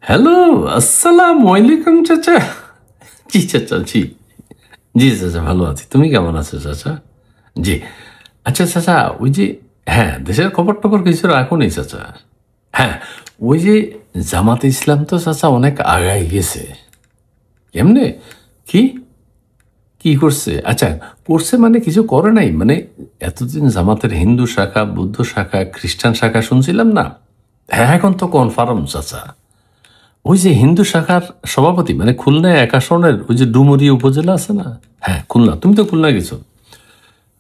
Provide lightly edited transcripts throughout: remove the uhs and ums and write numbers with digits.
Hello, আসসালামু আলাইকুম চাচা। জি চাচা, জি জি চাচা, ভালো আছি। তুমি কেমন আছো চাচা? জি। আচ্ছা চাচা, ওই যে হ্যাঁ, দেশের খবর টবর কিছু রাখুনি চাচা। হ্যাঁ, ওই যে জামাতে ইসলাম তো চাচা অনেক আগায় গেছে। কেমনে? কি কি করছে? আচ্ছা, করছে মানে কিছু করে নাই, মানে এতদিন জামাতের হিন্দু শাখা, বৌদ্ধ শাখা, খ্রিস্টান শাখা শুনছিলাম না। হ্যাঁ, এখন তো কনফার্ম চাচা। ওই যে হিন্দু শাখার সভাপতি, মানে খুলনা ১ আসনের ওই যে ডুমুরিয়া উপজেলা আছে না? হ্যাঁ, খুলনা। তুমি তো খুলনা গেছো।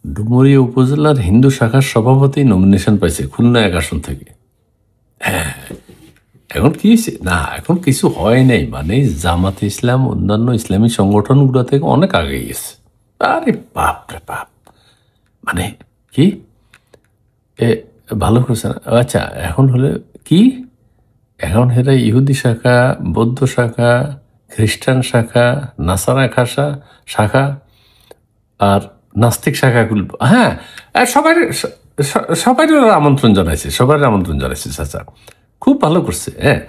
ডুমুরিয়া উপজেলার হিন্দু শাখার সভাপতি নমিনেশন পাইছে খুলনা ১ আসন থেকে। এখন কি হয়েছে? না, এখন কিছু হয় নাই, মানে জামাতে ইসলাম অন্যান্য ইসলামী সংগঠনগুলো থেকে অনেক আগে গেছে। আরে বাপ রে বাপ! মানে কি এ ভালো করছে না? আচ্ছা, এখন হলে কি, এখন হেরা ইহুদি শাখা, বৌদ্ধ শাখা, খ্রিস্টান শাখা, নাসারা খাসা শাখা আর নাস্তিক শাখাগুলো, হ্যাঁ, আর সবাই আমন্ত্রণ জানাইছে, সবার আমন্ত্রণ জানাইছে চাচা। খুব ভালো করছে। হ্যাঁ,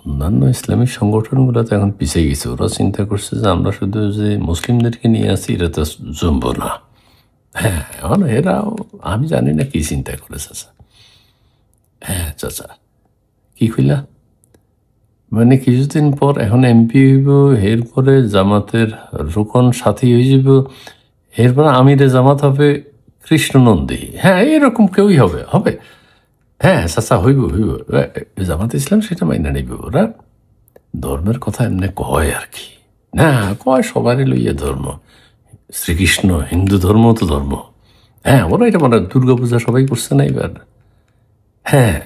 অন্যান্য ইসলামিক সংগঠনগুলো তো এখন পিছিয়ে গেছে। ওরা চিন্তা করছে যে আমরা শুধু যে মুসলিমদেরকে নিয়ে আসি, এটা তো জমবো না। হ্যাঁ, এখন এরাও আমি জানি না কি চিন্তা করে চাচা। হ্যাঁ চাচা, কি কইলা? মানে কিছুদিন পর এখন এমপি হইব, এরপরে জামাতের রোকন সাথী হয়ে যাব, এরপর আমিরে জামাত হবে কৃষ্ণনন্দী। হ্যাঁ, এরকম কেউই হবে হবে। হ্যাঁ চাচা, হইব হইব। জামাত ইসলাম সেটা মাইনা নিব। ওরা ধর্মের কথা এমনি কয় আর কি, না কয় সবারই লইয়া ধর্ম। শ্রীকৃষ্ণ হিন্দু ধর্ম তো ধর্ম। হ্যাঁ, ওরা এটা মানে দুর্গাপূজা সবাই করছে না এবার। হ্যাঁ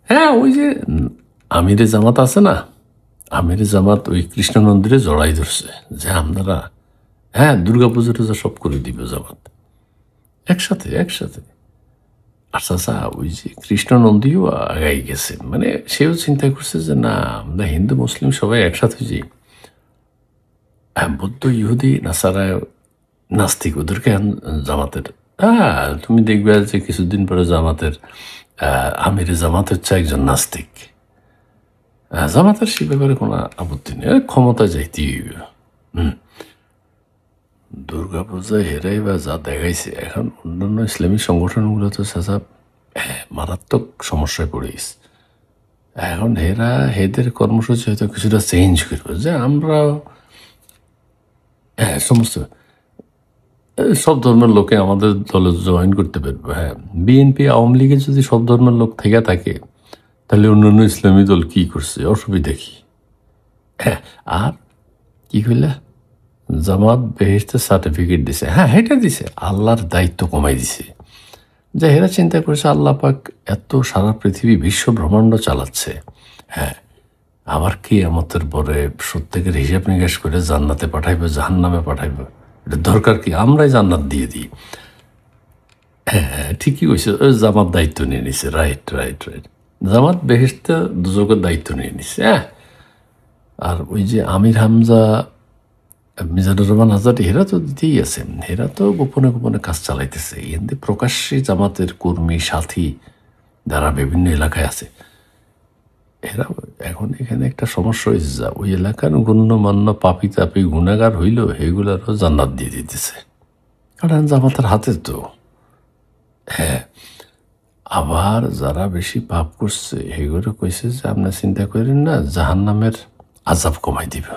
হ্যাঁ, ওই যে আমিরে জামাত আছে না, আমিরে জামাত ওই কৃষ্ণ মন্দিরে জড়াই ধরছে যে আপনারা, হ্যাঁ, দুর্গাপুজো টুজো সব করে দিবে জামাত একসাথে একসাথে। আর চাচা, ওই যে কৃষ্ণ নন্দীও আগাই গেছে, মানে সেও চিন্তা করছে যে না, আমরা হিন্দু মুসলিম সবাই একসাথে যাই। হ্যাঁ, বৌদ্ধ ইহুদি নাসারা নাস্তিক ওদেরকে জামাতের, হ্যাঁ তুমি দেখবে যে কিছুদিন পরে জামাতের আমিরে জামাত হচ্ছে একজন নাস্তিক। জামাতের সে ব্যাপারে কোনো আপত্তি নেই, ক্ষমতায় যাইতেই হইবে। দুর্গাপূজায় হেরাই বা যা দেখাইছে, এখন অন্যান্য ইসলামী সংগঠনগুলো তো চাচা মারাত্মক সমস্যায় পড়ে গেছে। এখন হেদের কর্মসূচি হয়তো কিছুটা চেঞ্জ করবে, যে আমরা সমস্ত সব ধর্মের লোকে আমাদের দলে জয়েন করতে পারবে। হ্যাঁ, বিএনপি আওয়ামী লীগে যদি সব ধর্মের লোক থেকে থাকে, তাহলে অন্যান্য ইসলামী দল কি করছে, অসুবিধা কি? হ্যাঁ, আর কি কইলা? জামাত বেহেশতের সার্টিফিকেট দিছে। হ্যাঁ, এটা দিছে, আল্লাহর দায়িত্ব কমাই দিছে। যে এরা চিন্তা করেছে আল্লাহ পাক এত সারা পৃথিবী বিশ্ব ব্রহ্মাণ্ড চালাচ্ছে, হ্যাঁ, আবার কি আমাদের পরে প্রত্যেকের হিসাব নিকাশ করে জান্নাতে পাঠাইবে, জাহান্নামে পাঠাইবে, এটা দরকার কি? আমরাই জান্নাত দিয়ে দিই। হ্যাঁ, ঠিকই কইছে। জামাত দায়িত্ব নিয়ে নিছে। Right right right. জামাত বেহেশতে দুজকের দায়িত্ব নিয়ে নিছে। হ্যাঁ, আর ওই যে আমির হামজা, মিজানুর রহমান আজাদ, এরা তো দিতেই আছেন, এরা তো গোপনে গোপনে কাজ চালাইতেছে। এতে প্রকাশ্যে জামাতের কর্মী সাথী যারা বিভিন্ন এলাকায় আছে, এরা এখন এখানে একটা সমস্যা হয়েছে, যা ওই এলাকার গণ্যমান্য পাপি তাপি গুণাগার হইল, এগুলারও জান্নাত দিয়ে দিতেছে, কারণ জামাতের হাতে তো। হ্যাঁ, আবার যারা বেশি পাপ করছে এগুলো কইছে যে আপনার চিন্তা করেন না, জাহান্নামের আজাব কমাই দিবে,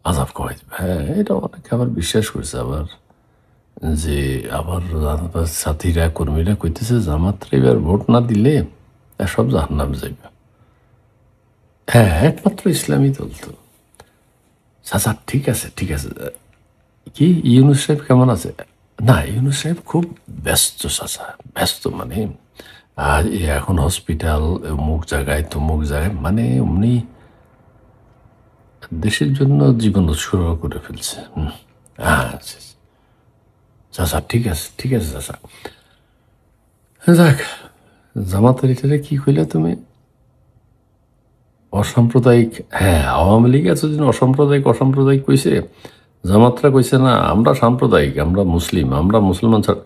আজাব কমাই দিবে। হ্যাঁ, এটা অনেকে আবার বিশ্বাস করছে। আবার যে আবার সাথীরা কর্মীরা কইতেছে জামাতরা এবার ভোট না দিলে সব জাহান্নামে যাইবে। হ্যাঁ, একমাত্র ইসলামী দল তো। চাচা, ঠিক আছে ঠিক আছে। কি ইউনুস সাহেব কেমন আছে? না, ইউনুস সাহেব খুব ব্যস্ত চাচা, ব্যস্ত মানে আর এখন হসপিটাল অমুক জায়গায় তমুক জায়গায়, মানে উনি দেশের জন্য জীবন উৎসর্গ করে ফেলছে। আচ্ছা চাচা, ঠিক আছে ঠিক আছে চাচা। যাক, জামাতের এটারে কি কইলে তুমি? অসাম্প্রদায়িক। হ্যাঁ, আওয়ামী লীগ এতদিন অসাম্প্রদায়িক অসাম্প্রদায়িক কইছে, জামাতরা কইছে না আমরা সাম্প্রদায়িক, আমরা মুসলিম, আমরা মুসলমান ছাড়া।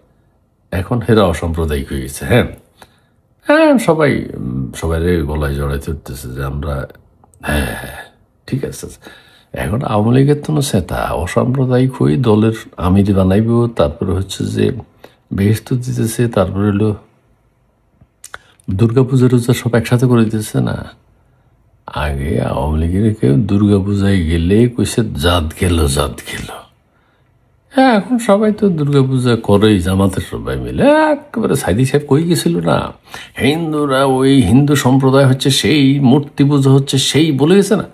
এখন হেরা অসাম্প্রদায়িক হয়ে গেছে। হ্যাঁ হ্যাঁ, সবাই সবাই গলায় জড়াইতে উঠতেছে যে আমরা, হ্যাঁ ঠিক আছে। এখন আওয়ামী লীগের তো সেতা অসাম্প্রদায়িক হয়ে দলের আমির বানাইব, তারপরে হচ্ছে যে বেহেস্ত দিতেছে, তারপরে হলো দুর্গা পূজা টুজা সব একসাথে করে দিতেছে না। আগে আওয়ামী লীগের কেউ দুর্গা পূজায় গেলে কইছে জাত গেল জাত গেল। হ্যাঁ, এখন সবাই তো দুর্গা পূজা করেই, জামাতের সবাই মিলে। একেবারে সাইদি সাহেব কই গেছিল না, হিন্দুরা ওই হিন্দু সম্প্রদায় হচ্ছে সেই, মূর্তি পুজো হচ্ছে সেই বলে গেছে না।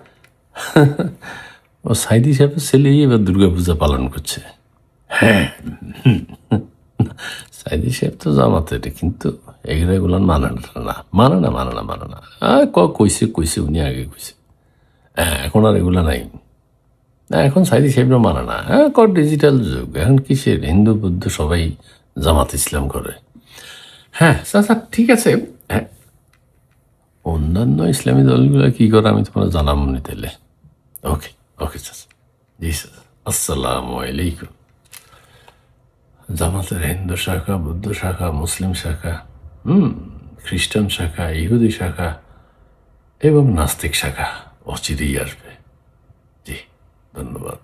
ও সাইদি সাহেবের ছেলেই এবার দুর্গা পূজা পালন করছে। হ্যাঁ, সাইদি সাহেব তো জামাতের, কিন্তু এগুলো মানে না, মানে না, মানে না, মানে না। কইছে কইছে, উনি আগে কইছে। হ্যাঁ, এখন আর এগুলো নাই। না, এখন সাইদি সাহেবরা মানে না। হ্যাঁ, ডিজিটাল যুগ, এখন কিসের হিন্দু বুদ্ধ সবাই জামাত ইসলাম করে। হ্যাঁ চাচা, ঠিক আছে। হ্যাঁ, অন্যান্য ইসলামী দলগুলো কি করে আমি তোমার জানাবো নি তাহলে। ওকে ওকে চাচা, জি চাচা, আসসালামু আলাইকুম। জামাতের হিন্দু শাখা, বৌদ্ধ শাখা, মুসলিম শাখা, খ্রিস্টান শাখা, ইহুদি শাখা এবং নাস্তিক শাখা অচিরেই আসবে। জি, ধন্যবাদ।